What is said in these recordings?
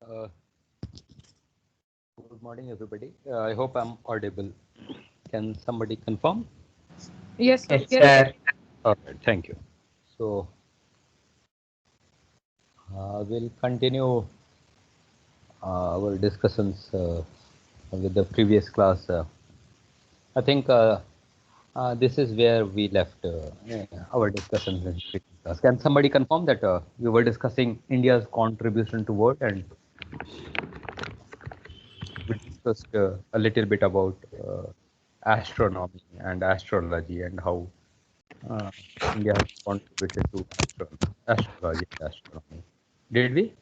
Uh, Good morning, everybody. I hope I'm audible. Can somebody confirm? Yes, sir. Yes, sir. All right, thank you. So we'll continue our discussions with the previous class. I think this is where we left our discussions in previous class. Can somebody confirm that we were discussing India's contribution to world, and we discussed a little bit about astronomy and astrology and how uh, India has contributed to astrology and astronomy. Did we?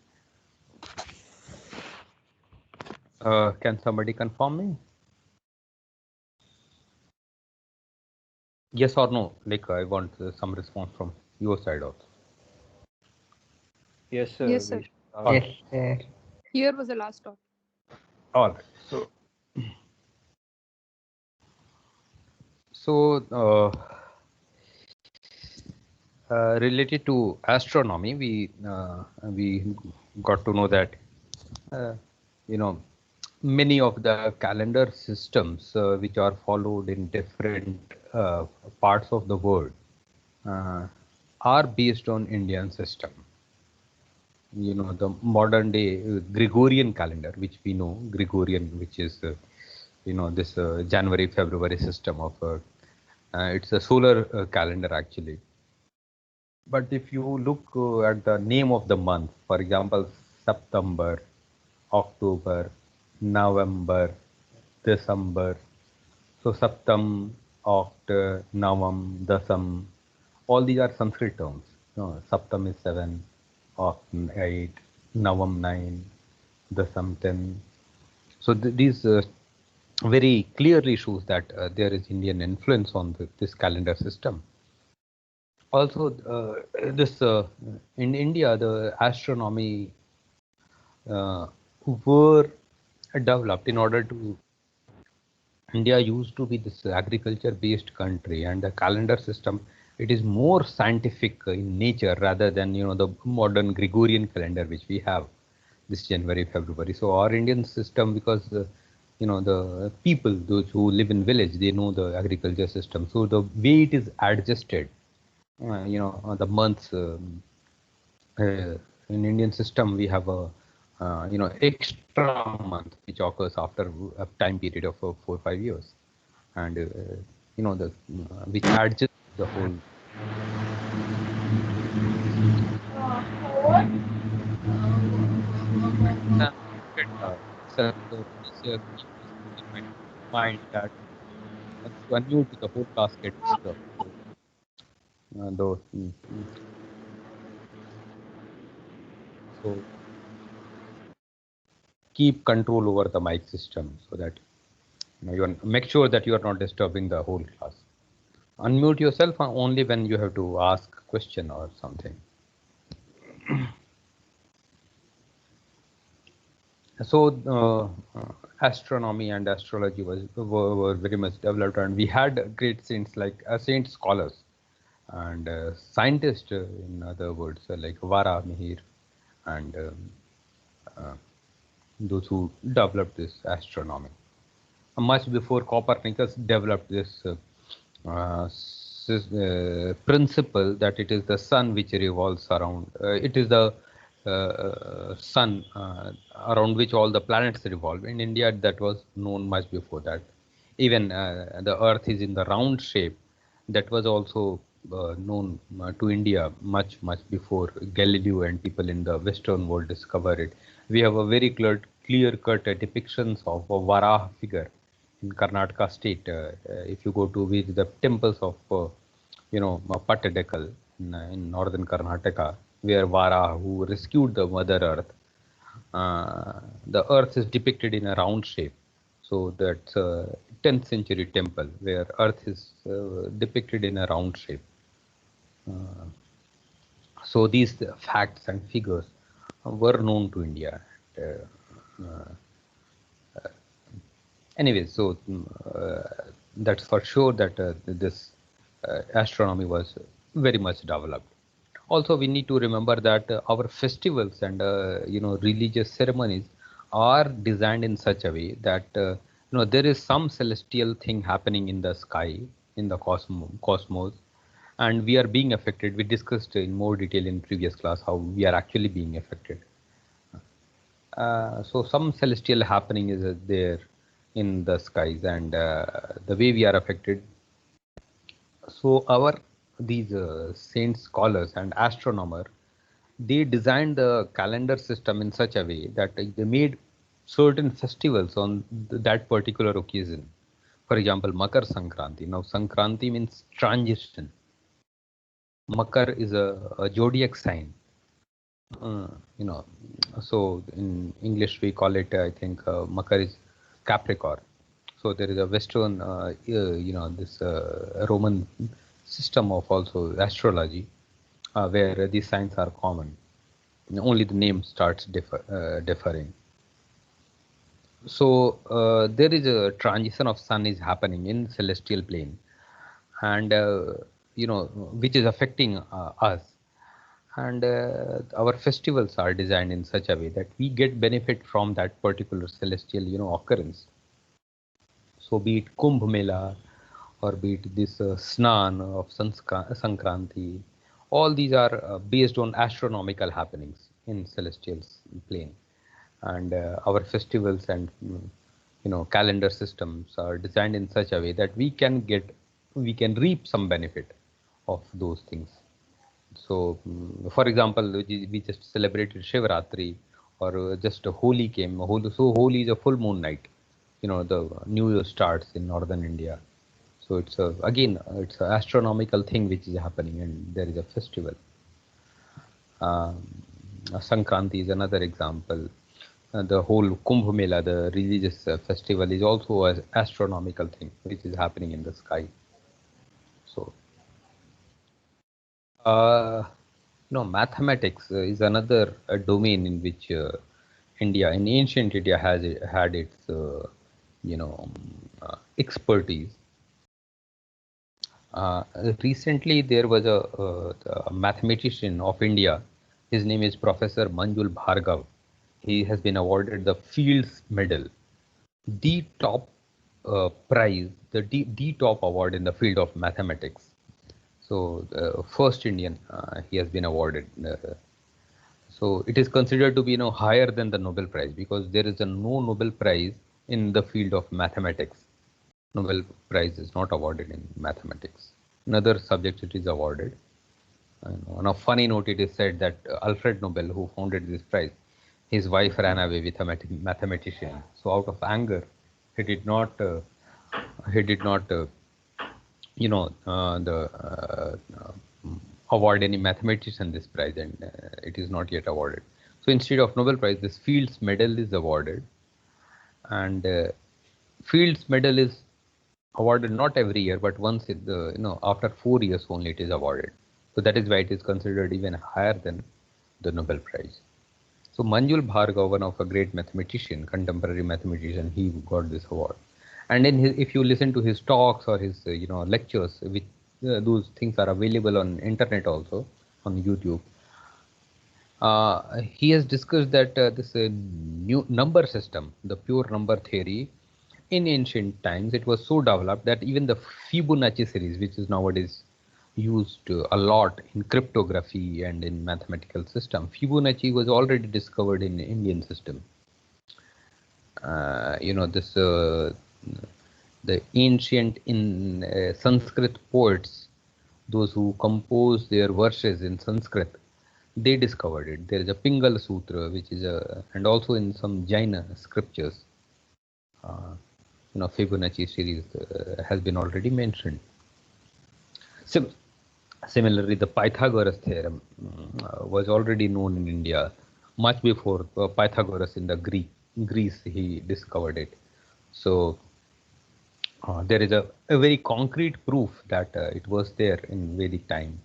Can somebody confirm me? Yes or no? Like I want some response from your side also. Yes, sir. Yes, sir. Yes, sir. Here was the last talk. All right. So related to astronomy, we got to know that uh, you know many of the calendar systems which are followed in different parts of the world uh, are based on Indian system. The modern day Gregorian calendar, which we know Gregorian, which is this January February system of it's a solar calendar actually. But if you look at the name of the month, for example, September, October, November, December. So Saptam, Oct, Navam, Dasam, all these are Sanskrit terms. Saptam is 7, Oct 8, Navam 9, Dasam 10. So these very clearly shows that there is Indian influence on this calendar system. Also, this in India, the astronomy were developed in order to. India used to be this agriculture-based country, and the calendar system, it is more scientific in nature rather than the modern Gregorian calendar which we have, this January, February. So our Indian system, because the people, those who live in village, they know the agriculture system. So the way it is adjusted, the months in Indian system, we have a extra month which occurs after a time period of 4 or 5 years, and the which adjusts the whole. So please keep this thing in mind that once you unmute, the whole class gets disturbed. So, so keep control over the mic system so that you make sure that you are not disturbing the whole class. Unmute yourself only when you have to ask a question or something. So astronomy and astrology were very much developed, and we had great saints like saint scholars and scientists, in other words, like Vara Mihir and those who developed this astronomy. Much before Copernicus developed this principle that it is the sun which revolves around, it is the sun around which all the planets revolve. In India, that was known much before that. Even the earth is in the round shape. That was also known to India much before Galileo and people in the Western world discovered it. We have a very clear-cut depictions of a Varaha figure in Karnataka state. If you go to visit the temples of Pattadakal in northern Karnataka, where Vara, who rescued the Mother Earth, the Earth is depicted in a round shape. So that's a 10th century temple where Earth is depicted in a round shape. So these facts and figures were known to India. Anyway, so that's for sure that this astronomy was very much developed. Also, we need to remember that our festivals and religious ceremonies are designed in such a way that there is some celestial thing happening in the sky, in the cosmos, and we are being affected. We discussed in more detail in previous class how we are actually being affected. So some celestial happening is there in the skies, and the way we are affected. So our these saint scholars and astronomer, they designed the calendar system in such a way that they made certain festivals on that particular occasion. For example, Makar Sankranti. Now Sankranti means transition. Makar is a zodiac sign. Uh, you know, so in English we call it, I think, Makar is Capricorn. So there is a Western, this Roman system of also astrology, where these signs are common. Only the name starts differing. So there is a transition of sun is happening in celestial plane, and which is affecting us. And our festivals are designed in such a way that we get benefit from that particular celestial, occurrence. So be it Kumbh Mela, or be it this Snan of Sankranti, all these are based on astronomical happenings in celestial plane. And our festivals and calendar systems are designed in such a way that we can reap some benefit of those things. So, for example, we just celebrated Shivratri, or just Holi came. So Holi is a full moon night. The New Year starts in northern India. So it's again it's an astronomical thing which is happening, and there is a festival. Sankranti is another example. The whole Kumbh Mela, the religious festival, is also an astronomical thing which is happening in the sky. So, mathematics is another domain in which India, in ancient India, has had its expertise. Recently, there was a mathematician of India. His name is Professor Manjul Bhargav. He has been awarded the Fields Medal, the top prize, the top award in the field of mathematics. So, first Indian he has been awarded. So it is considered to be higher than the Nobel Prize, because there is no Nobel Prize in the field of mathematics. Nobel Prize is not awarded in mathematics. In other subjects it is awarded. On a funny note, it is said that Alfred Nobel, who founded this prize, his wife ran away with a mathematician. So out of anger, he did not award any mathematician this prize, and it is not yet awarded. So instead of Nobel Prize, this Fields Medal is awarded, and Fields Medal is awarded not every year, but once after 4 years only it is awarded. So that is why it is considered even higher than the Nobel Prize. So Manjul Bhargav, one of a great mathematician, contemporary mathematician, he got this award. And if you listen to his talks or his lectures, which those things are available on internet also, on YouTube. He has discussed that this new number system, the pure number theory, in ancient times, it was so developed that even the Fibonacci series, which is nowadays used a lot in cryptography and in mathematical system, Fibonacci was already discovered in Indian system. The ancient in Sanskrit poets, those who compose their verses in Sanskrit, they discovered it. There is a Pingal Sutra, which is and also in some Jaina scriptures, Fibonacci series has been already mentioned. Similarly, the Pythagoras theorem was already known in India much before Pythagoras in the Greece he discovered it. So there is a very concrete proof that it was there in Vedic time.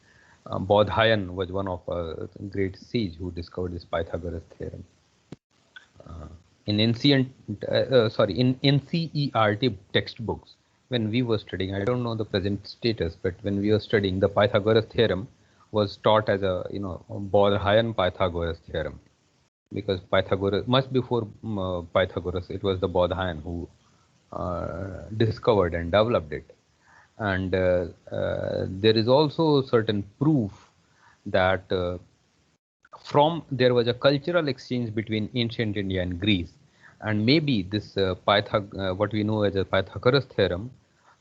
Bodhayan was one of a great sage who discovered this Pythagoras theorem. In NCERT textbooks, when we were studying, I don't know the present status, but when we were studying the Pythagoras theorem, was taught as a Bodhayan Pythagoras theorem, because Pythagoras, much before Pythagoras, it was the Bodhayan who discovered and developed it. And there is also certain proof that there was a cultural exchange between ancient India and Greece, and maybe this what we know as a Pythagoras theorem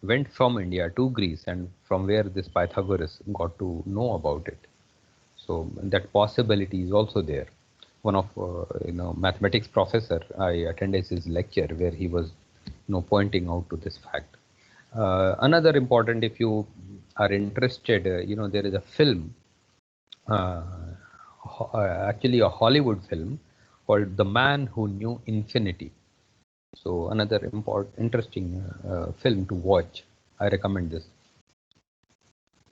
went from India to Greece, and from where this Pythagoras got to know about it. So that possibility is also there. One of mathematics professor, I attended his lecture where he was pointing out to this fact. Another important, if you are interested, there is a film, actually a Hollywood film called The Man Who Knew Infinity. So another interesting film to watch. I recommend this.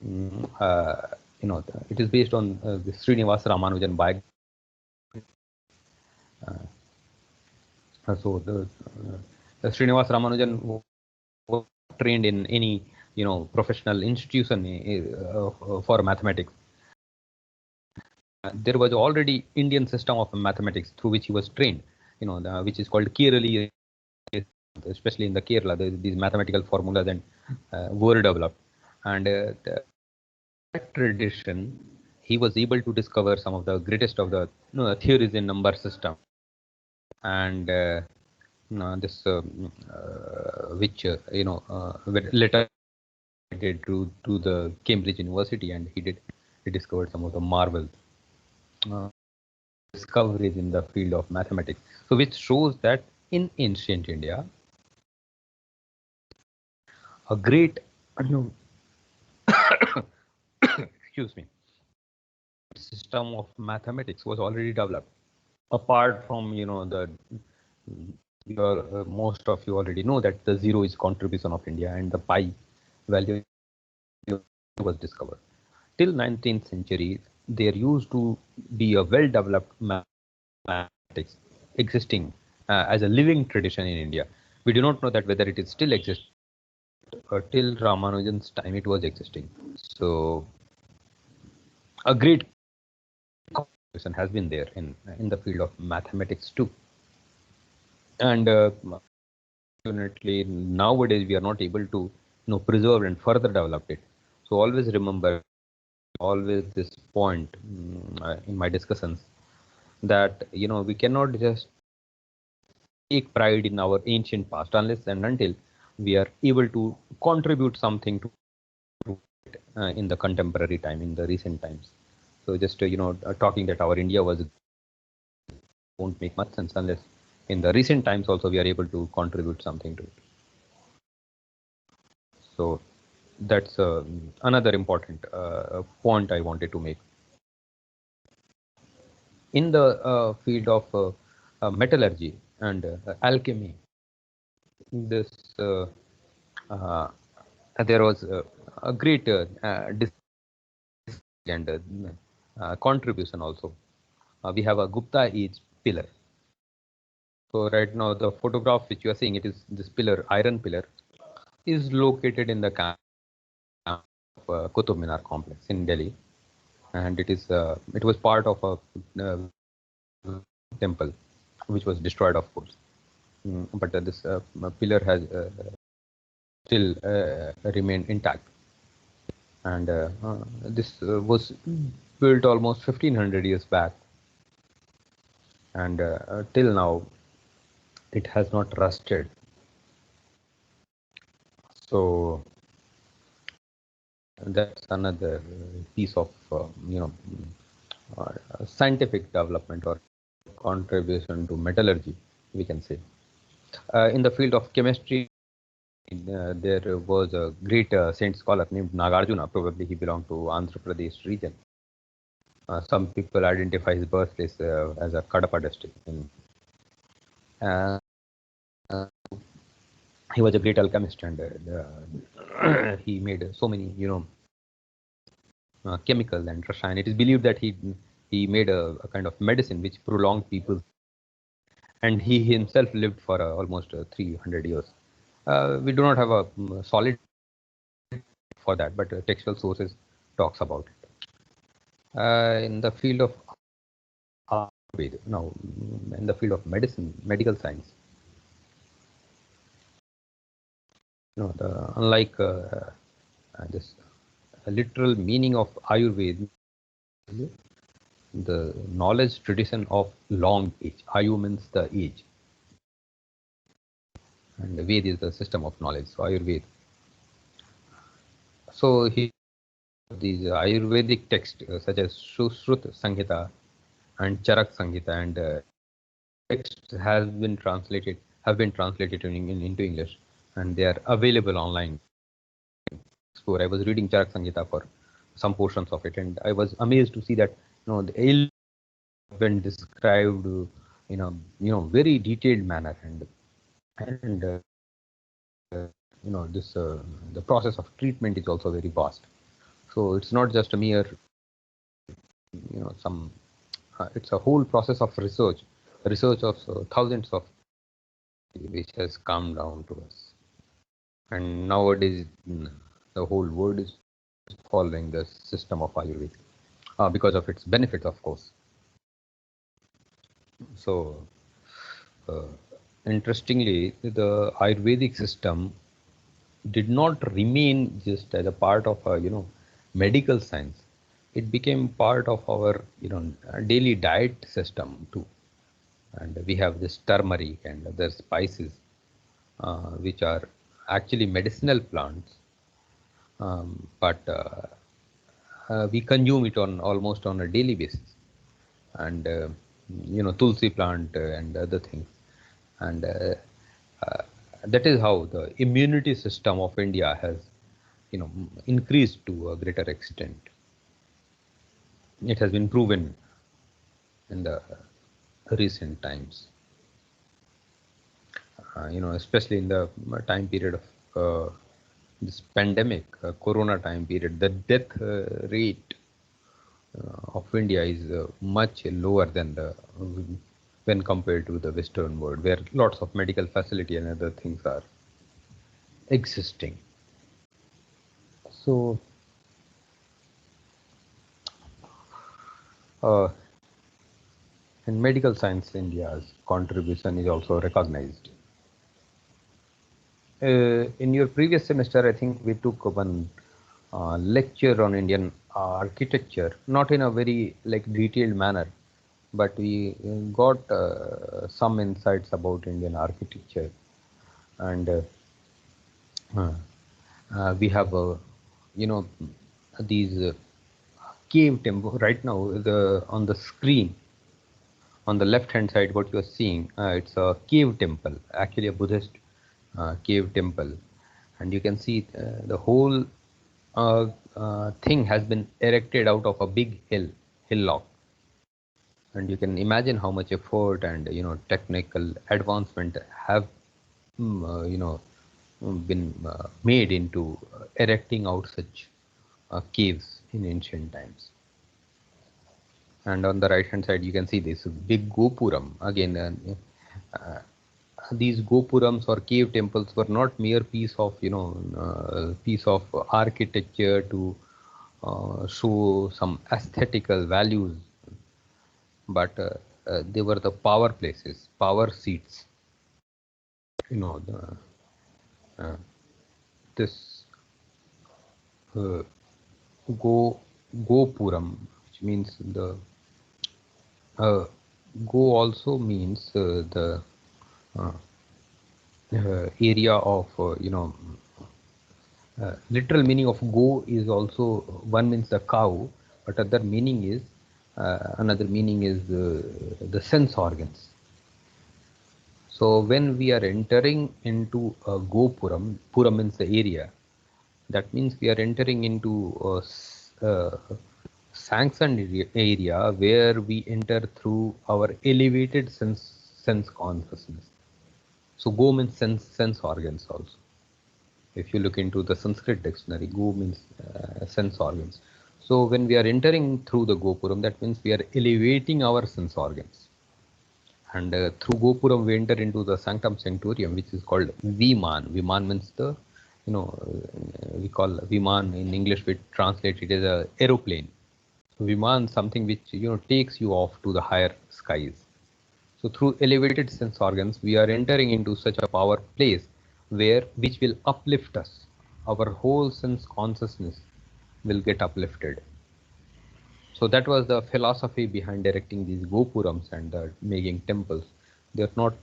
It is based on the Srinivas Ramanujan biography. So the Srinivas Ramanujan was trained in any professional institution for mathematics. There was already Indian system of mathematics through which he was trained, which is called Kerala. Especially in the Kerala, these mathematical formulas and were developed, and that tradition, he was able to discover some of the greatest of the theories in number system, and this which later did to the Cambridge University, and he discovered some of the marvels discoveries in the field of mathematics. So which shows that in ancient India, a great excuse me, system of mathematics was already developed. Apart from the most of you already know that the zero is contribution of India, and the pi value was discovered. Till 19th century, there used to be a well-developed mathematics existing as a living tradition in India. We do not know that whether it is still exists. Till Ramanujan's time, it was existing. So a great contribution has been there in the field of mathematics too. And unfortunately, nowadays we are not able to preserve and further develop it. So always remember, always this point in my discussions, that we cannot just take pride in our ancient past unless and until we are able to contribute something to it in the contemporary time, in the recent times. So just talking that our India was won't make much sense unless in the recent times also we are able to contribute something to it. So that's another important point I wanted to make. In the field of metallurgy and alchemy, this there was a great and contribution also. We have a Gupta age pillar. So right now the photograph which you are seeing, it is this pillar, iron pillar, is located in the camp of Qutub Minar complex in Delhi, and it was part of a temple which was destroyed, of course. But this pillar has still remained intact, and this was built almost 1500 years back, and till now it has not rusted. So that's another piece of scientific development or contribution to metallurgy, we can say. In the field of chemistry, there was a great saint scholar named Nagarjuna. Probably he belonged to Andhra Pradesh region. Some people identify his birthplace as a Kadapa district. He was a great alchemist, and he made so many, chemicals and rasayan. It is believed that he made a kind of medicine which prolonged people, and he himself lived for almost 300 years. We do not have a solid for that, but textual sources talks about it. in the field of Ayurveda, now in the field of medicine, medical science. Unlike this literal meaning of Ayurveda, the knowledge tradition of long age. Ayu means the age, and Ved is the system of knowledge. So Ayurveda. So he these Ayurvedic texts such as Sushrut Samhita and Charak Samhita and texts have been translated into English, and they are available online. So I was reading Charak Samhita for some portions of it, and I was amazed to see that the ill have been described in a very detailed manner, and this the process of treatment is also very vast. So it's not just a mere some it's a whole process of research of thousands of which has come down to us, and nowadays the whole world is following the system of Ayurveda because of its benefits, of course. So uh, interestingly, the Ayurvedic system did not remain just as a part of a medical science. It became part of our daily diet system too, and we have this turmeric and other spices which are actually medicinal plants, but we consume it on almost on a daily basis, and tulsi plant and other things, and uh, that is how the immunity system of India has increased to a greater extent. It has been proven in the recent times, especially in the time period of this pandemic, corona time period. The death rate of India is much lower than the when compared to the Western world, where lots of medical facility and other things are existing. So, in medical science, India's contribution is also recognized. In your previous semester, I think we took one lecture on Indian architecture, not in a very detailed manner, but we got some insights about Indian architecture, and uh, we have these cave temple right now. The on the screen on the left hand side, what you are seeing, it's a cave temple, actually a Buddhist cave temple, and you can see the whole thing has been erected out of a big hillock, and you can imagine how much effort and technical advancement have been made into erecting out such caves in ancient times. And on the right hand side you can see this big gopuram again. These gopurams or cave temples were not mere piece of piece of architecture to show some aesthetical values, but they were the power places, power seats. The, this uh, go gopuram, which means the uh, go also means the uh, area of literal meaning of go is also one means the cow, but other meaning is another meaning is the sense organs. So when we are entering into a gopuram, puram means the area. That means we are entering into a sanctioned area where we enter through our elevated sense consciousness. So go means sense organs also. If you look into the Sanskrit dictionary, go means sense organs. So when we are entering through the gopuram, that means we are elevating our sense organs. And through gopuram, we enter into the sanctum sanctorium, which is called Viman. Viman means the, we call Viman in English, we translate it as a aeroplane. Viman, something which takes you off to the higher skies. So through elevated sense organs, we are entering into such a power place which will uplift us. Our whole sense consciousness will get uplifted. So that was the philosophy behind erecting these gopurams and making temples. They're not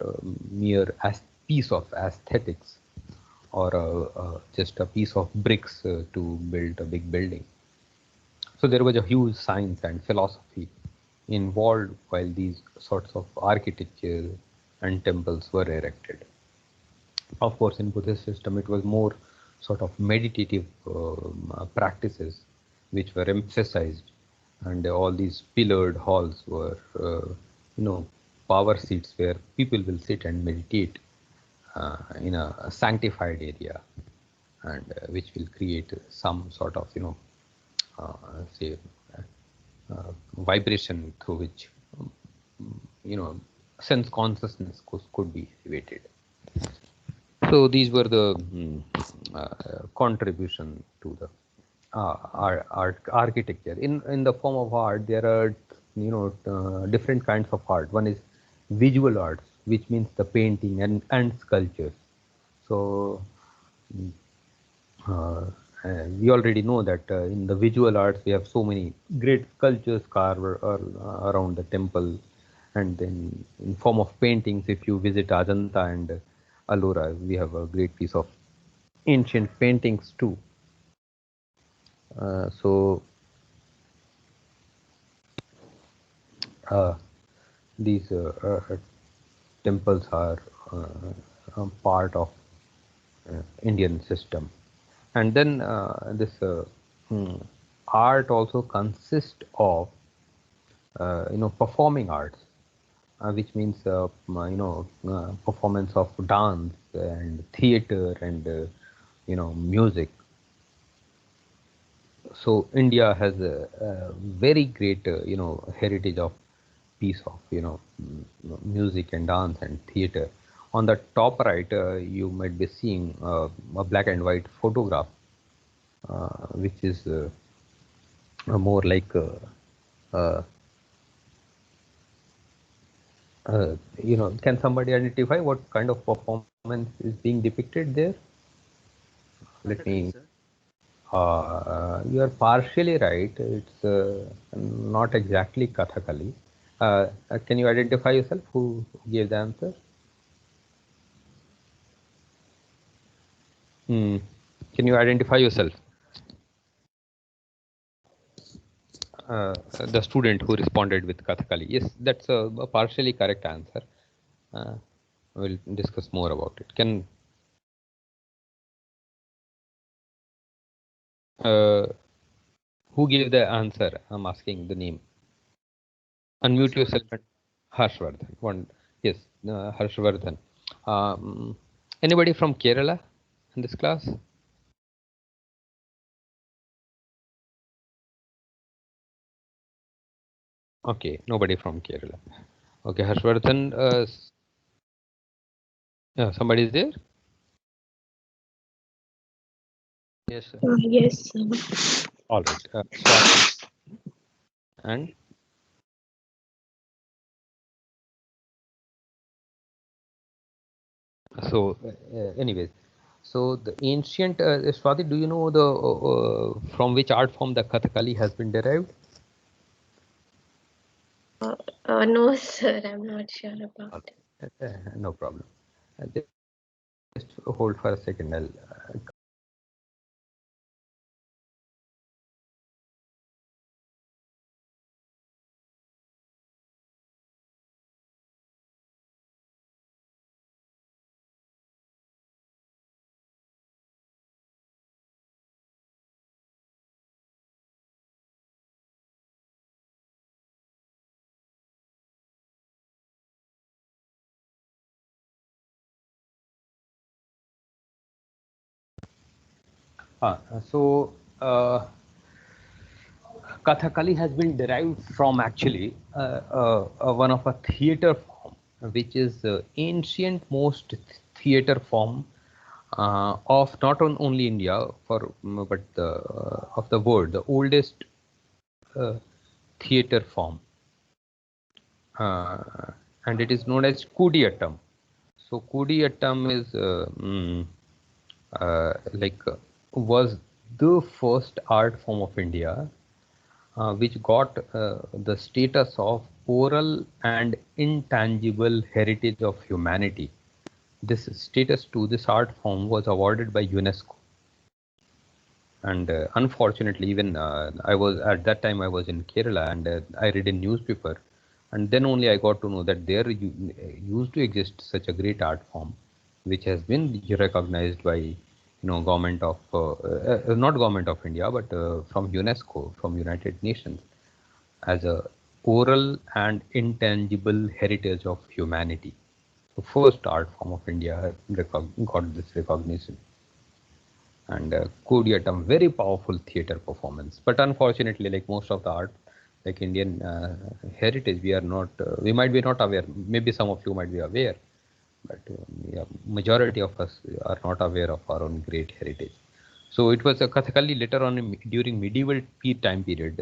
mere as piece of aesthetics or just a piece of bricks to build a big building. So there was a huge science and philosophy involved while these sorts of architecture and temples were erected. Of course, in Buddhist system, it was more sort of meditative practices which were emphasized, and all these pillared halls were, power seats where people will sit and meditate in a sanctified area, and which will create some sort of, say, vibration through which, sense consciousness could be elevated. So these were the contribution to the art architecture. In the form of art, there are different kinds of art. One is visual arts, which means the painting and sculptures. So uh, we already know that in the visual arts we have so many great sculptures carved around the temple, and then in form of paintings, if you visit Ajanta and Ellora, we have a great piece of ancient paintings too. So these temples are part of Indian system, and then this art also consists of performing arts, which means performance of dance and theater and music. So India has a very great heritage of piece of music and dance and theater. On the top right, you might be seeing a black and white photograph, which is more like uh, can somebody identify what kind of performance is being depicted there? Let Kathakali, me. sir. You are partially right. It's not exactly Kathakali. Can you identify yourself? Who gave the answer? Hmm. Can you identify yourself? The student who responded with Kathakali. Yes, that's a partially correct answer. Uh, we'll discuss more about it. Uh, who gave the answer? I'm asking the name. Unmute yourself. Harshvardhan. And Harshvardhan. One. Yes, Harshvardhan. Anybody from Kerala in this class? Okay, nobody from Kerala. Okay, Harshvardhan. Somebody is there? Yes, sir. Yes. All right. Swati. And so, anyways, so the ancient Swati, do you know the from which art form the Kathakali has been derived? No, sir, I'm not sure about it. No problem. Just hold for a second. I'll so Kathakali has been derived from actually one of a theater form, which is ancient most theater form of not only India but of the world. The oldest theatre form, and it is known as Kudiyattam. So Kudiyattam is was the first art form of India which got the status of oral and intangible heritage of humanity. This status to this art form was awarded by UNESCO. And unfortunately, even I was at that time I was in Kerala, and I read in newspaper, and then only I got to know that there used to exist such a great art form, which has been recognized by government of not government of India, but from UNESCO, from United Nations, as a oral and intangible heritage of humanity. The first art form of India got this recognition. And Kudiyattam, very powerful theater performance. But unfortunately, like most of the art, like Indian heritage, we are not, we might be not aware. Maybe some of you might be aware, but yeah, majority of us are not aware of our own great heritage. So it was a Kathakali later on during medieval time period.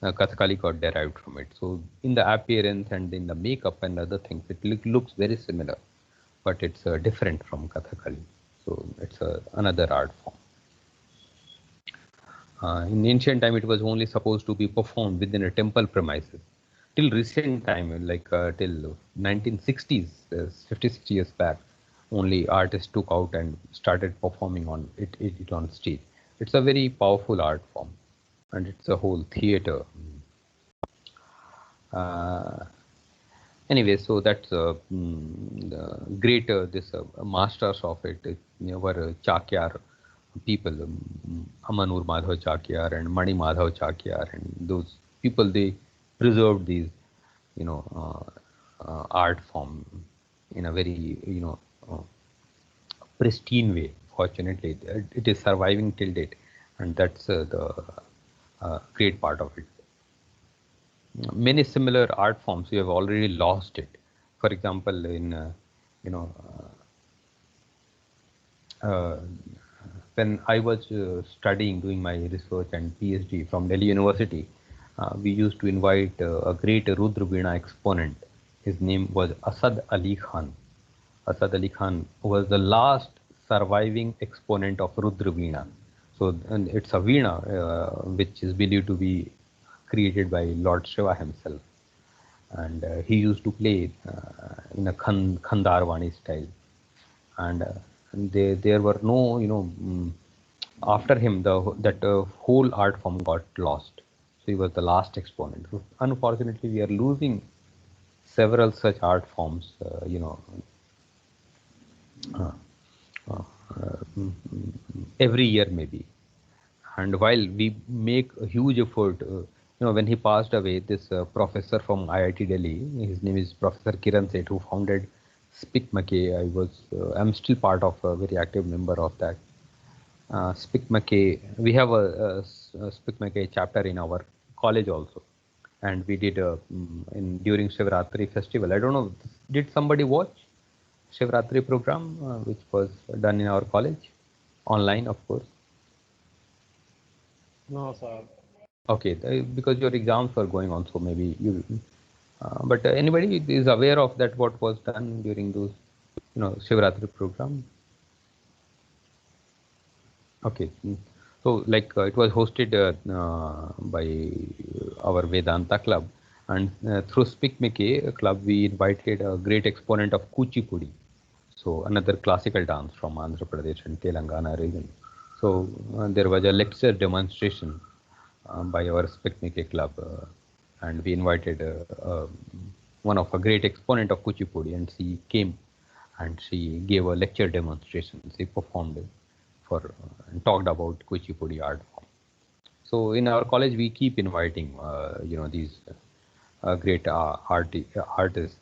Kathakali got derived from it. So in the appearance and in the makeup and other things, it looks very similar, but it's different from Kathakali. So it's another art form. In ancient time, it was only supposed to be performed within a temple premises. Till recent time, like till 1960s, 50, 60 years back, only artists took out and started performing on it on stage. It's a very powerful art form, and it's a whole theater. Anyway, so that's the greater this masters of it were Chakyar people, Amanur Madhav Chakyar and Mani Madhav Chakyar, and those people, they preserved these art form in a very pristine way. Fortunately, it is surviving till date, and that's the great part of it. Many similar art forms, we have already lost it. For example, in when I was studying, doing my research and PhD from Delhi University, we used to invite a great Rudra Veena exponent. His name was Asad Ali Khan. Asad Ali Khan was the last surviving exponent of Rudra Veena. So, and it's a Veena which is believed to be created by Lord Shiva himself. And he used to play in a Khandarwani style. And there were no, after him, that whole art form got lost. So he was the last exponent. So unfortunately, we are losing several such art forms, every year maybe. And while we make a huge effort, when he passed away, this professor from IIT Delhi, his name is Professor Kiran Seth, who founded Speak McKay. I'm still part of a very active member of that. Speak McKay, we have a Speak McKay chapter in our college also. And we did during Shivratri festival. I don't know, did somebody watch Shivratri program, which was done in our college? Online, of course. No, sir. Okay, because your exams were going on, so maybe you. But anybody is aware of that? What was done during those, Shivratri program? Okay, so like it was hosted by our Vedanta club, and through Speak McKay club, we invited a great exponent of Kuchipudi, so another classical dance from Andhra Pradesh and Telangana region. So there was a lecture demonstration by our Speak McKay club, and we invited one of a great exponent of Kuchipudi, and she came and she gave a lecture demonstration. She performed for and talked about Kuchipudi art form. So in our college, we keep inviting, these great artists.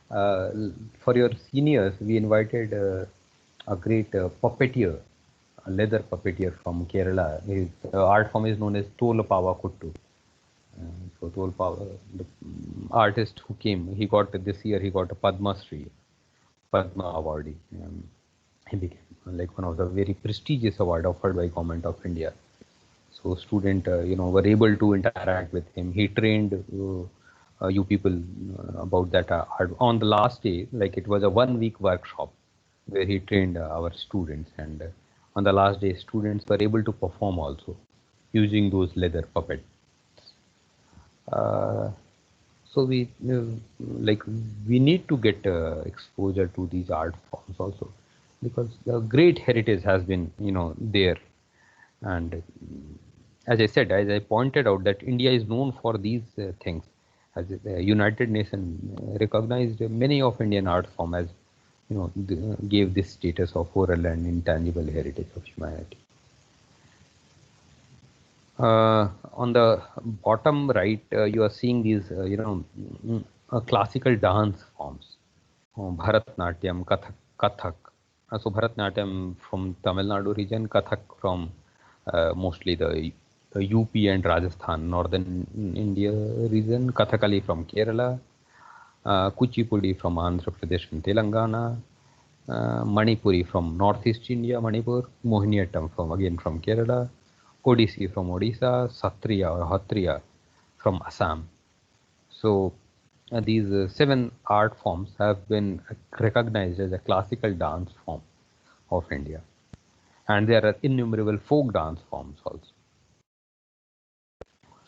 For your seniors, we invited a great puppeteer, a leather puppeteer from Kerala. His art form is known as Tolpava Kuttu. So Tolpava, the artist who came, he got this year, he got a Padma Shri, Padma awardee. He became like one of the very prestigious award offered by Government of India. So So student, were able to interact with him. He trained you people about that art. On the last day, like it was a 1 week workshop where he trained our students, and on the last day, students were able to perform also using those leather puppets. Uh, so like we need to get exposure to these art forms also, because the great heritage has been there. And as I said, as I pointed out, that India is known for these things. As the United Nations recognized many of Indian art form as gave this status of oral and intangible heritage of humanity. On the bottom right, you are seeing these, classical dance forms, Bharatnatyam, Kathak. So Bharatnatyam from Tamil Nadu region, Kathak from mostly the UP and Rajasthan, northern India region, Kathakali from Kerala, Kuchipudi from Andhra Pradesh and Telangana, Manipuri from northeast India, Manipur, Mohiniyattam from Kerala, Odissi from Odisha, Satriya or Hatriya from Assam. So these 7 art forms have been recognized as a classical dance form of India, and there are innumerable folk dance forms also.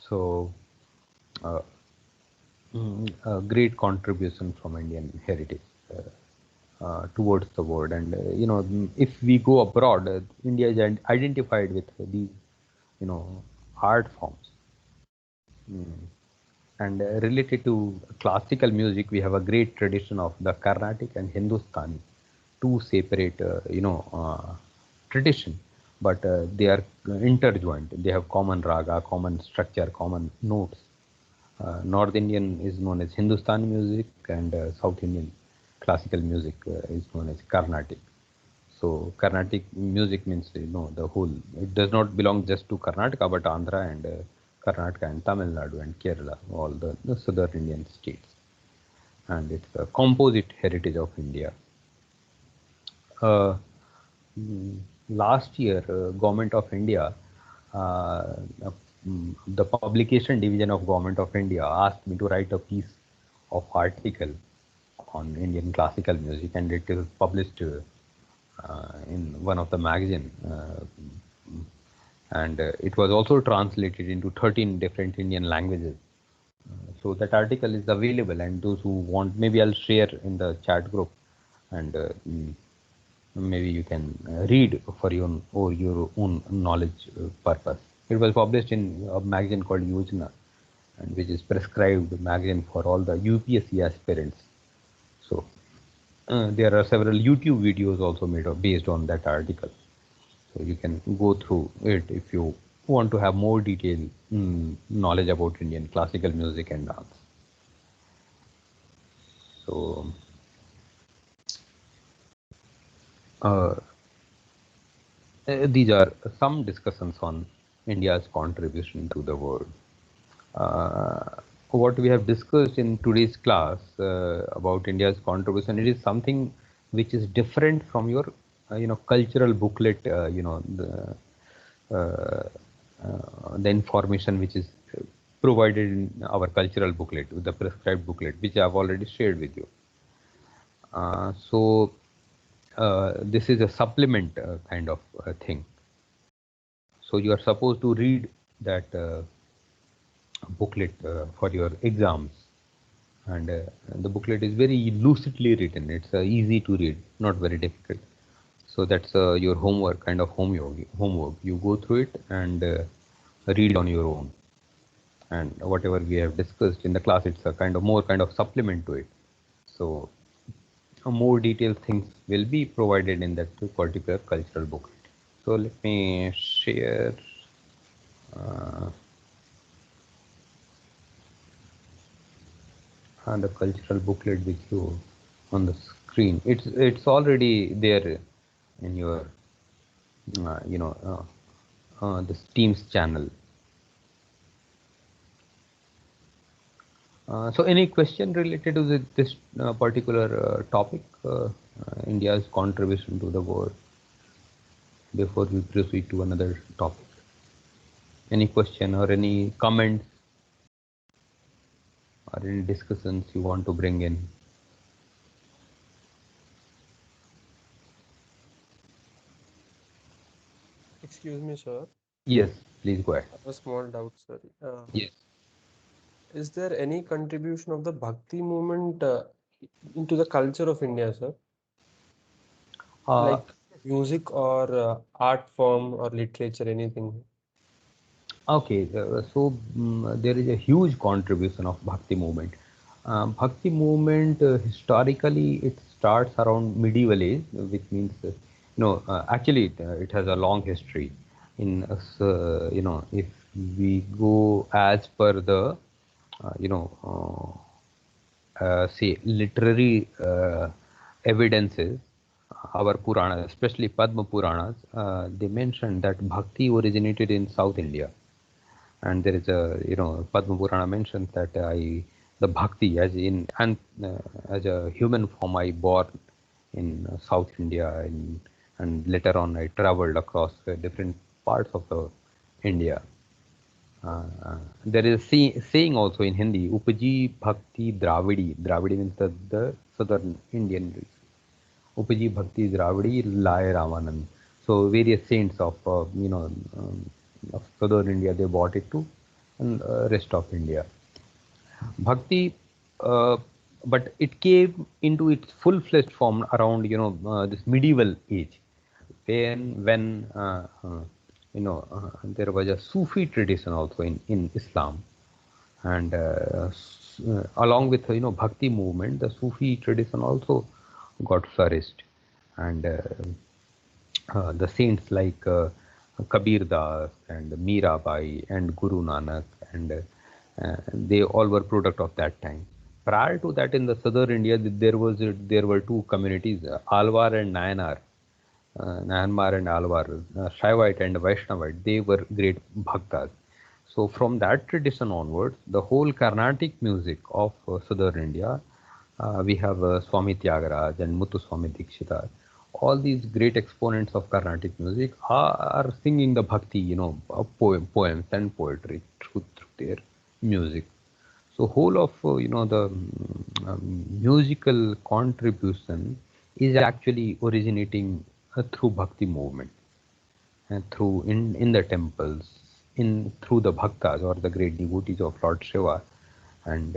So a great contribution from Indian heritage towards the world. And if we go abroad, India is identified with these art forms. And related to classical music, we have a great tradition of the Carnatic and Hindustani, two separate tradition, but they are interjoined. They have common raga, common structure, common notes. North Indian is known as Hindustani music, and South Indian classical music is known as Carnatic. So Carnatic music means the whole. It does not belong just to Karnataka, but Andhra and Karnataka and Tamil Nadu and Kerala, all the southern Indian states, and it's a composite heritage of India. Uh, Last year, Government of India, uh, the publication division of Government of India asked me to write a piece of article on Indian classical music, and it is published in one of the magazine, and it was also translated into 13 different Indian languages. So that article is available, and those who want, maybe I'll share in the chat group, and maybe you can read for your own knowledge purpose. It was published in a magazine called Yojana, and which is prescribed magazine for all the UPSC aspirants. So there are several YouTube videos also made based on that article. So you can go through it if you want to have more detailed knowledge about Indian classical music and dance. So these are some discussions on India's contribution to the world. What we have discussed in today's class about India's contribution, it is something which is different from your cultural booklet, the information which is provided in our cultural booklet, the prescribed booklet, which I have already shared with you. So this is a supplement kind of thing. So you are supposed to read that booklet for your exams, and the booklet is very lucidly written. It's easy to read, not very difficult. So that's your homework, kind of homework. You go through it and read on your own. And whatever we have discussed in the class, it's a more kind of supplement to it. So more detailed things will be provided in that particular cultural booklet. So let me share the cultural booklet with you on the screen. It's already there in your this Teams channel. So any question related to this particular topic, India's contribution to the world, before we proceed to another topic? Any question or any comments or any discussions you want to bring in? Excuse me, sir. Yes, please go ahead. I have a small doubt, sir. Yes. Is there any contribution of the Bhakti movement into the culture of India, sir? Uh, Like music or art form or literature, anything? Okay, there is a huge contribution of Bhakti movement. Bhakti movement historically it starts around medieval age, which means no, actually it has a long history. If we go as per the say literary evidences, our Puranas, especially Padma Puranas, they mention that Bhakti originated in South India, and there is a Padma Purana mentions that the bhakti as in and as a human form I born in South India, and later on I traveled across different parts of the India. There is a saying also in Hindi, Upaji Bhakti Dravidi. Dravidi means the southern Indian region. Upaji Bhakti Dravidi Lai Ramanand. So various saints of of southern India they brought it to and rest of India. Bhakti, uh, but it came into its full-fledged form around this medieval age, when there was a Sufi tradition also in Islam, and along with Bhakti movement, the Sufi tradition also got flourished, and the saints like Kabir Das and Mirabai and Guru Nanak, and they all were product of that time. Prior to that, in the southern India, there were two communities, Alwar and Nayanar, Myanmar and Alwar, Shaivite and Vaishnavite, they were great bhaktas. So from that tradition onwards, the whole Carnatic music of southern India, we have Swami Tyagaraja and Muthuswami Dikshita. All these great exponents of Carnatic music are singing the bhakti, poems and poetry through their music. So whole of the musical contribution is actually originating through Bhakti movement, and through in the temples, in through the bhaktas or the great devotees of Lord Shiva and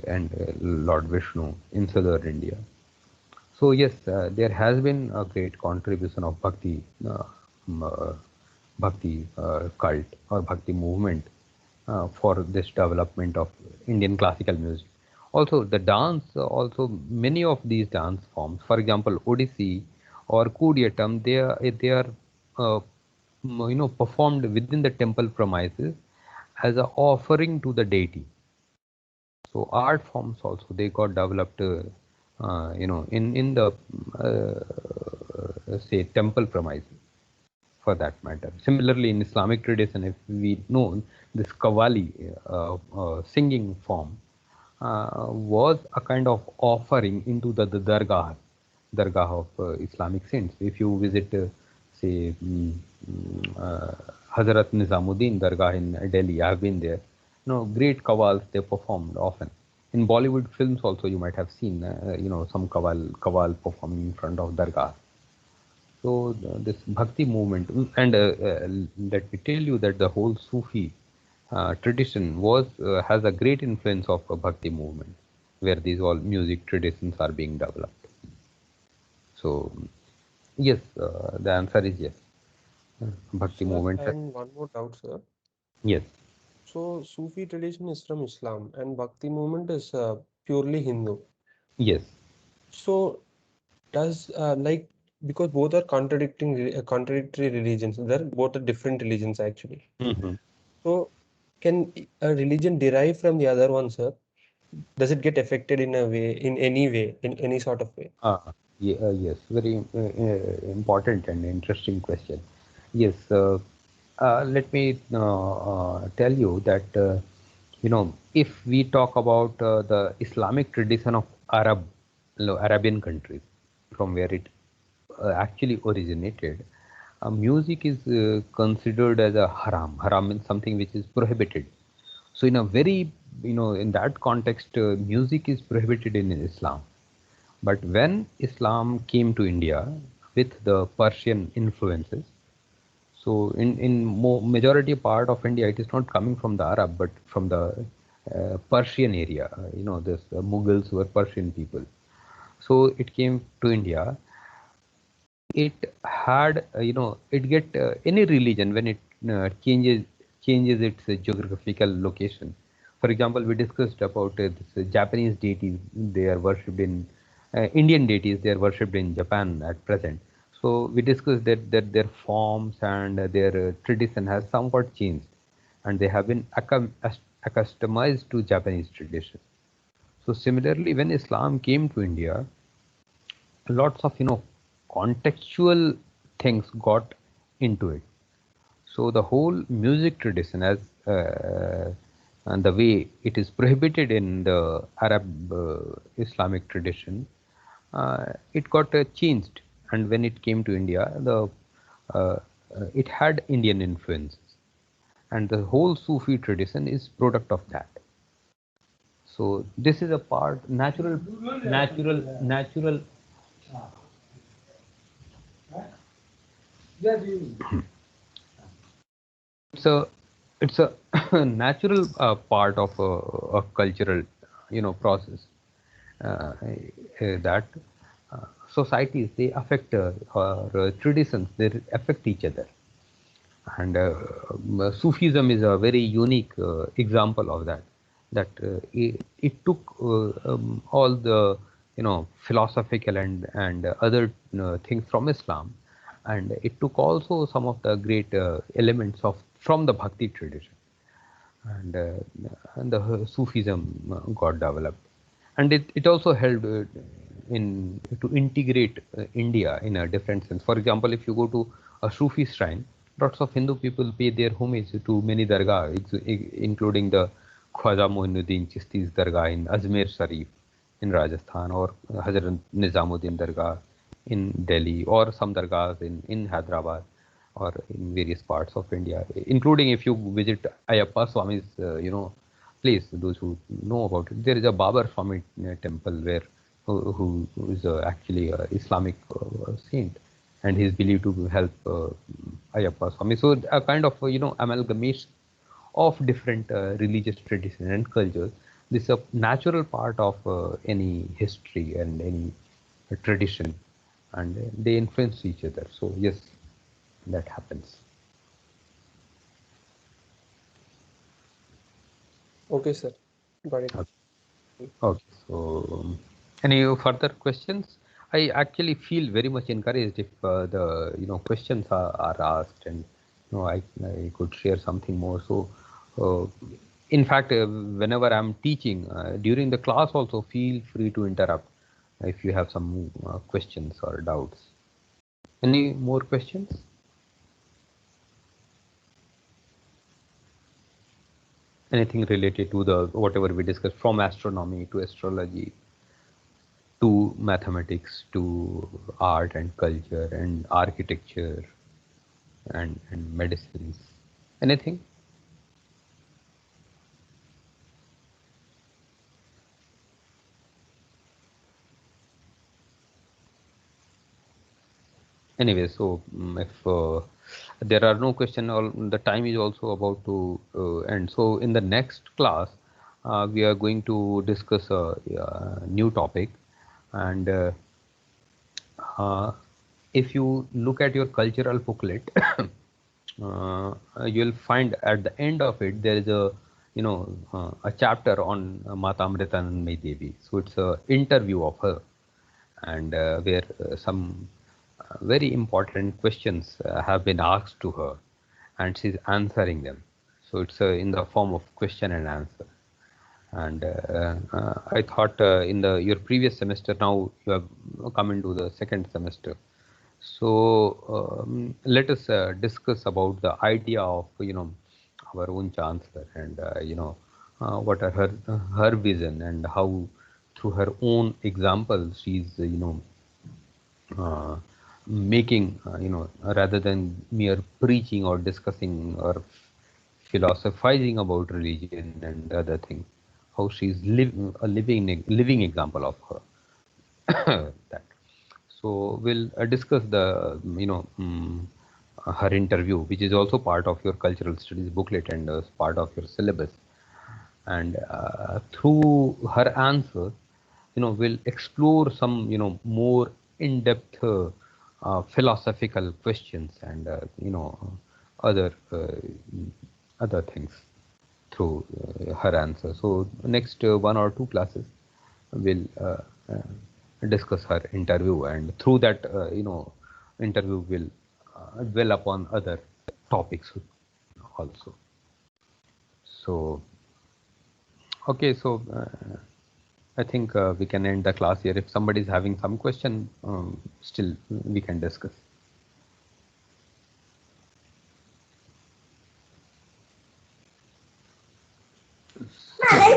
Lord Vishnu in southern India. So yes, there has been a great contribution of um, uh, bhakti cult or bhakti movement for this development of Indian classical music. Also, the dance, also many of these dance forms, for example, Odissi or Kudyatam, they are performed within the temple premises as a offering to the deity. So art forms also they got developed, in the say temple premises for that matter. Similarly, in Islamic tradition, if we know this Qawwali singing form was a kind of offering into the dargah of Islamic saints. If you visit, say, Hazrat Nizamuddin Dargah in Delhi, I have been there. Great qawwals they performed often. In Bollywood films also, you might have seen, some qawwal performing in front of Dargah. So this bhakti movement, and let me tell you that the whole Sufi tradition has a great influence of a bhakti movement, where these all music traditions are being developed. So yes, the answer is yes. Bhakti Sir, movement. and one more doubt, sir. Yes, So Sufi tradition is from Islam and Bhakti movement is purely Hindu. yes. So does like because both are contradictory religions, they're both are different religions actually. Mhm. So can a religion derive from the other one, sir? Does it get affected in a way, in any way, in any sort of way? Yes, very important and interesting question. Yes, let me tell you that if we talk about the Islamic tradition of Arabian countries, from where it actually originated, music is considered as a haram. Haram means something which is prohibited. So in a very, in that context, music is prohibited in Islam. But when Islam came to India with the Persian influences, so in majority part of India, it is not coming from the Arab, but from the Persian area. This Mughals were Persian people. So it came to India. It had, it get any religion when it changes its geographical location. For example, we discussed about this Japanese deities. They are worshipped in Indian deities. They are worshipped in Japan at present. So we discussed that their forms and their tradition has somewhat changed, and they have been accustomed to Japanese tradition. So similarly, when Islam came to India, lots of contextual things got into it. So the whole music tradition, as and the way it is prohibited in the Arab Islamic tradition, it got changed. And when it came to India, it had Indian influences, and the whole Sufi tradition is product of that. So this is a part natural. It's a natural part of a cultural process, that societies, they affect, or traditions, they affect each other. And Sufism is a very unique example of that. It took all the philosophical and other things from Islam, and it took also some of the great elements of from the Bhakti tradition, and the Sufism got developed, and it also helped in to integrate India in a different sense. For example, if you go to a Sufi shrine, lots of Hindu people pay their homage to many dargah, including the Khwaja Moinuddin Chisti's dargah in Ajmer Sharif in Rajasthan, or Hazrat Nizamuddin dargah in Delhi, or some dargahs in Hyderabad, or in various parts of India, including if you visit Ayappa Swami's, place. Those who know about it, there is a Babar Swami temple where who is actually a Islamic saint, and he is believed to help Ayappa Swami. So a kind of amalgamation of different religious traditions and cultures. This is a natural part of any history and any tradition, and they influence each other. So yes, that happens. Okay, sir. Got it. Okay, so any further questions? I actually feel very much encouraged if the questions are asked, and I could share something more. So uh, in fact, whenever I'm teaching during the class, also feel free to interrupt if you have some questions or doubts. Any more questions? Anything related to the whatever we discussed, from astronomy to astrology to mathematics to art and culture and architecture and medicines. Anything? Anyway, so if there are no questions, the time is also about to end. So in the next class, we are going to discuss a new topic, and if you look at your cultural booklet, you'll find at the end of it there is a chapter on Mata Amritanandmayi Devi. So it's a interview of her, and where some very important questions have been asked to her, and she's answering them. So it's in the form of question and answer. And I thought in the your previous semester, now you have come into the second semester. So let us discuss about the idea of our own chancellor, and what are her vision, and how through her own examples she's uh, making, rather than mere preaching or discussing or philosophizing about religion and other things, how she's a living example of her. That. So we'll discuss the, her interview, which is also part of your cultural studies booklet and part of your syllabus. And through her answers, we'll explore some, more in-depth philosophical questions and, other other things through her answer. So next one or two classes will discuss her interview, and through that, interview will dwell upon other topics also. So okay, so I think we can end the class here. If somebody is having some question, still we can discuss.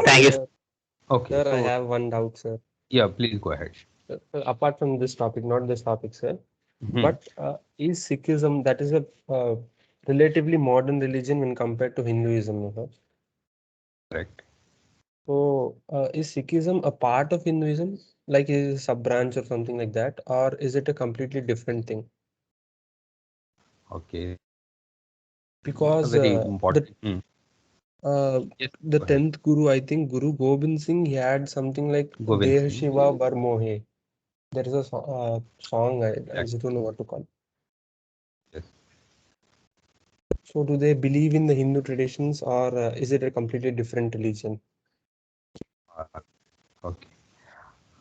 Thank you. Sir, Okay, sir, I so have one doubt, sir. yeah, please go ahead. Apart from this topic, not this topic, sir, Mhm. but is Sikhism, that is a relatively modern religion when compared to Hinduism, no, sir? Correct. So, is Sikhism a part of Hinduism, like is a sub-branch or something like that, or is it a completely different thing? Okay, a Because very important. Yes, the go ahead. 10th Guru, I think Guru Gobind Singh, he had something like Govind Deh Singh. Shiva Bar Mohe. There is a song, I just Exactly. don't know what to call. Yes. So, do they believe in the Hindu traditions, or is it a completely different religion? Okay.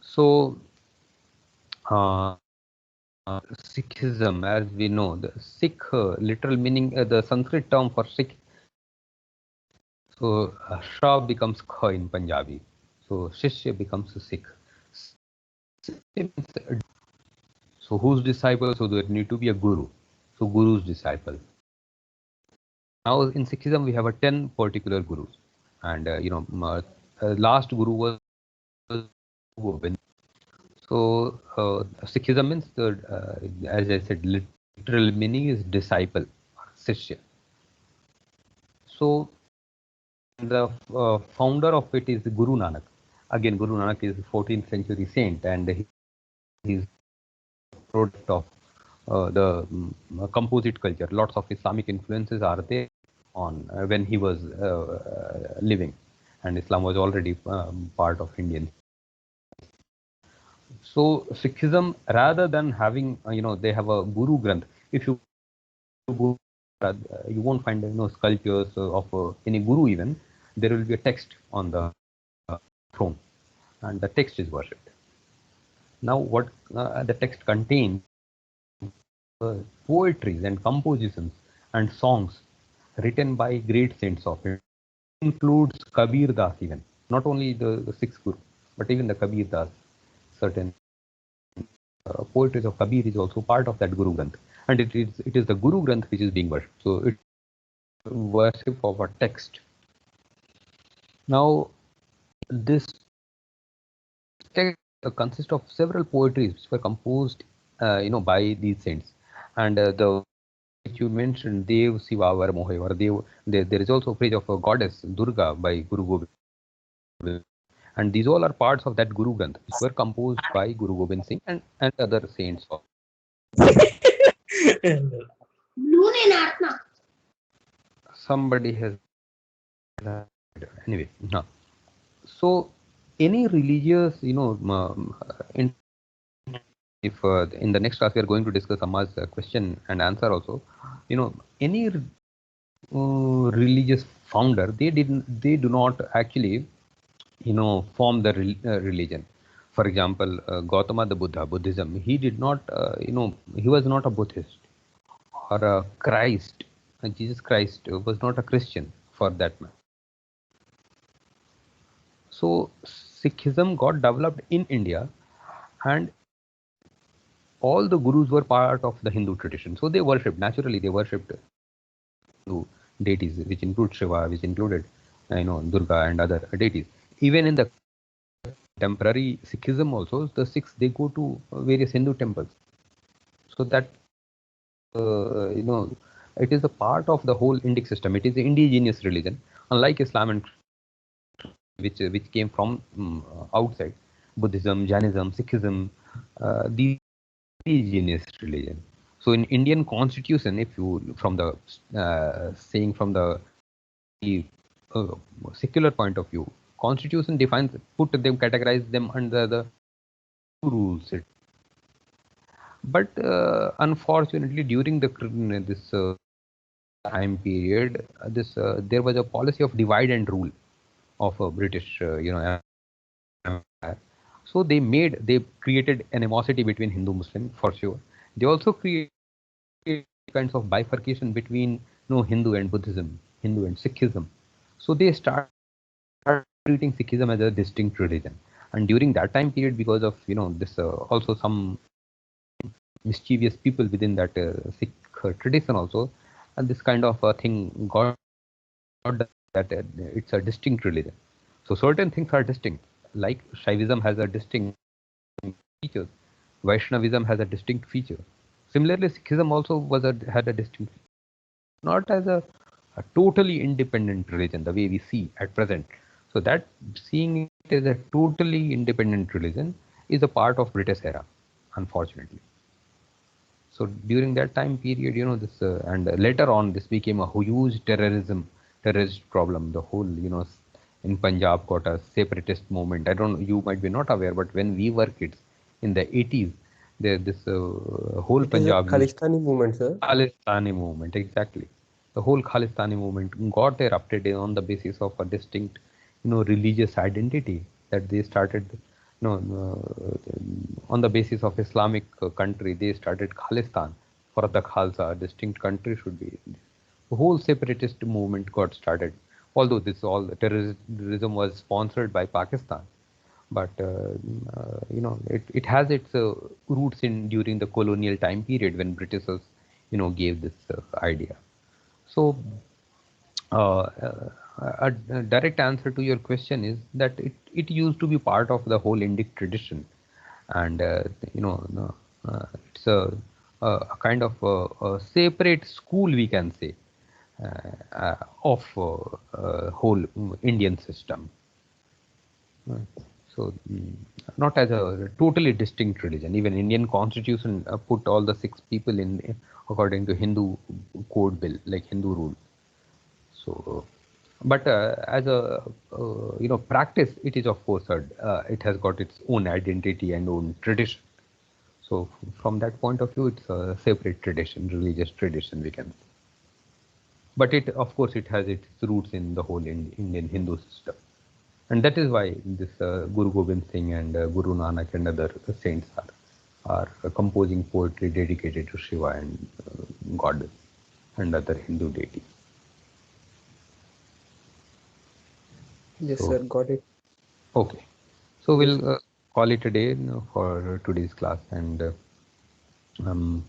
So, uh, Sikhism, as we know, the Sikh literal meaning, the Sanskrit term for Sikh. So, Shra becomes Kha in Punjabi. So, Shishya becomes a Sikh. So, whose disciple? So, there need to be a Guru. So, Guru's disciple. Now, in Sikhism, we have a 10 particular Gurus. And, last Guru was Gobind. So, Sikhism means, as I said, literal meaning is disciple, Shishya. So, the founder of it is Guru Nanak. Again, Guru Nanak is 14th century saint, and he is product of composite culture. Lots of Islamic influences are there on when he was living, and Islam was already part of Indian. So Sikhism, rather than having, they have a Guru Granth. If you go, you won't find, sculptures of any Guru even. There will be a text on the throne, and the text is worshipped. Now, what the text contains, poetries and compositions and songs written by great saints of it. Includes Kabir Das even, not only the sixth Guru, but even the Kabir Das. Certain poetries of Kabir is also part of that Guru Granth, and it is the Guru Granth which is being worshipped. So it's worship of a text. Now, this text consists of several poetries which were composed, by these saints, and the which you mentioned, Dev Siva Var Mohe, or Dev. There is also a phrase of a goddess Durga by Guru Gobind, and these all are parts of that Guru Granth, which were composed by Guru Gobind Singh and other saints. Somebody has anyway. No. So any religious, if in the next class we are going to discuss Amma's question and answer also, any religious founder, they do not actually, form the religion. For example, Gautama the Buddha, Buddhism, he did not, he was not a Buddhist, or Christ, Jesus Christ was not a Christian for that matter. So Sikhism got developed in India, and all the gurus were part of the Hindu tradition. So they worshipped, naturally, they worshipped Hindu deities, which include Shiva, which included, Durga and other deities. Even in the contemporary Sikhism also, the Sikhs, they go to various Hindu temples. So that it is a part of the whole Indic system. It is the indigenous religion, unlike Islam and which came from outside. Buddhism, Jainism, Sikhism, these indigenous religion. So in Indian constitution, if you from the saying from the uh, secular point of view, constitution defines, put them, categorize them under the rules. But unfortunately, during this time period, this there was a policy of divide and rule of British, empire. So they created animosity between Hindu Muslim for sure. They also created kinds of bifurcation between Hindu and Buddhism, Hindu and Sikhism. So they started treating Sikhism as a distinct religion. And during that time period, because of this also some mischievous people within that Sikh tradition also, and this kind of thing got that it's a distinct religion. So certain things are distinct, like Shaivism has a distinct feature, Vaishnavism has a distinct feature. Similarly, Sikhism also had a distinct, not as a totally independent religion the way we see at present. So that seeing it as a totally independent religion is a part of British era, unfortunately. So during that time period, this and later on, this became a huge terrorist problem. The whole, in Punjab got a separatist movement. I don't, you might be not aware, but when we were kids in the 80s, there this whole It is a Punjab used Khalistani movement, sir. Khalistani movement, exactly. The whole Khalistani movement got erupted on the basis of a distinct, religious identity that they started, on the basis of Islamic country, they started Khalistan. For the Khalsa, a distinct country should be. The whole separatist movement got started. Although this all terrorism was sponsored by Pakistan, but it has its roots in during the colonial time period when Britishers gave this idea. So a direct answer to your question is that it used to be part of the whole Indic tradition, and it's a kind of a separate school, we can say, of whole Indian system. So, not as a totally distinct religion. Even Indian Constitution put all the six people in according to Hindu code bill, like Hindu rule. So, but as a practice, it is of course it has got its own identity and own tradition. So, from that point of view, it's a separate tradition, religious tradition, we can say. But it, of course, it has its roots in the whole Indian Hindu system. And that is why this Guru Gobind Singh and Guru Nanak and other saints are composing poetry dedicated to Shiva and God and other Hindu deities. Yes, So, sir, got it. okay. So Yes, we'll call it a day for today's class, and um,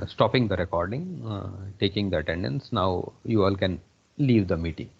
stopping the recording, taking the attendance. Now you all can leave the meeting.